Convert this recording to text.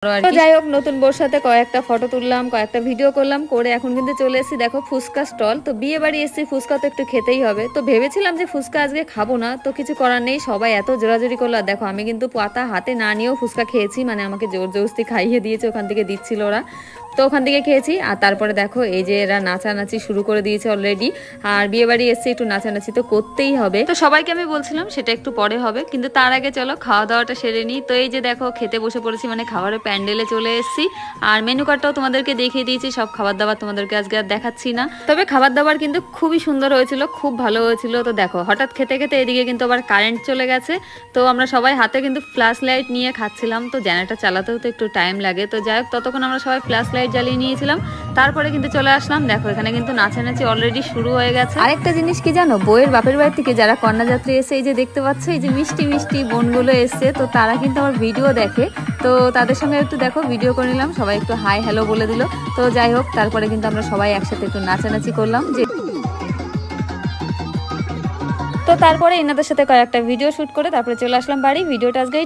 তো যাই হোক নতুন বউর সাথে কয়েকটা ফটো তুললাম, কয়েকটা ভিডিও করলাম, করে এখন কিন্তু চলে এসেছি দেখো ফুচকা স্টল। তো বিয়ে বাড়ি এসেছি, ফুচকা তো একটু খেতেই হবে। তো ভেবেছিলাম যে ফুচকা আজকে খাবো না, তো কিছু করার নেই, সবাই এত জোরাজোরি করলো। আর দেখো আমি কিন্তু পাতা হাতে না নিয়েও ফুচকা খেয়েছি, মানে আমাকে জোর জবরদস্তি খাইয়ে দিয়েছে, ওখান থেকে দিচ্ছিল ওরা, তো ওখান থেকে খেয়েছি। আর তারপরে দেখো এই যে এরা নাচানাচি শুরু করে দিয়েছে অলরেডি। আর বিয়ে বাড়ি এসছে, একটু নাচানাচি তো করতেই হবে। তো সবাইকে আমি বলছিলাম সেটা একটু পরে হবে, কিন্তু তার আগে চলো খাওয়া দাওয়াটা সেরে নিই। তো এই যে দেখো খেতে বসে পড়েছি, মানে খাবারের প্যান্ডেলে চলে এসেছি। আর মেনু কার্ডটাও তোমাদেরকে দেখিয়ে দিয়েছি, সব খাবার দাবার তোমাদেরকে আজকে আর দেখাচ্ছি না। তবে খাবার দাবার কিন্তু খুবই সুন্দর হয়েছিল, খুব ভালো হয়েছিল। তো দেখো হঠাৎ খেতে খেতে এদিকে কিন্তু আবার কারেন্ট চলে গেছে। তো আমরা সবাই হাতে কিন্তু ফ্ল্যাশ লাইট নিয়ে খাচ্ছিলাম, তো জেনারেটর চালাতেও তো একটু টাইম লাগে। তো যাই হোক ততক্ষণ আমরা সবাই ফ্ল্যাশ লাইট জ্বালিয়ে নিয়েছিলাম, তারপরে কিন্তু চলে আসলাম। দেখো এখানে কিন্তু নাচানাচি অলরেডি শুরু হয়ে গেছে। আরেকটা জিনিস কি জানো, বউয়ের বাপের বাড়ি থেকে যারা কন্যাযাত্রী এসে এই যে দেখতে পাচ্ছ এই যে মিষ্টি মিষ্টি বোনগুলো এসছে, তো তারা কিন্তু আমার ভিডিও দেখে। তো তাদের সঙ্গে একটু দেখো ভিডিও করে নিলাম, সবাই একটু হাই হ্যালো বলে দিল। তো যাই হোক তারপরে কিন্তু আমরা সবাই একসাথে একটু নাচানাচি করলাম। যে তো তারপরে এনাদের সাথে কয়েকটা ভিডিও শুট করে তারপরে চলে আসলাম বাড়ি। ভিডিওটা আজকে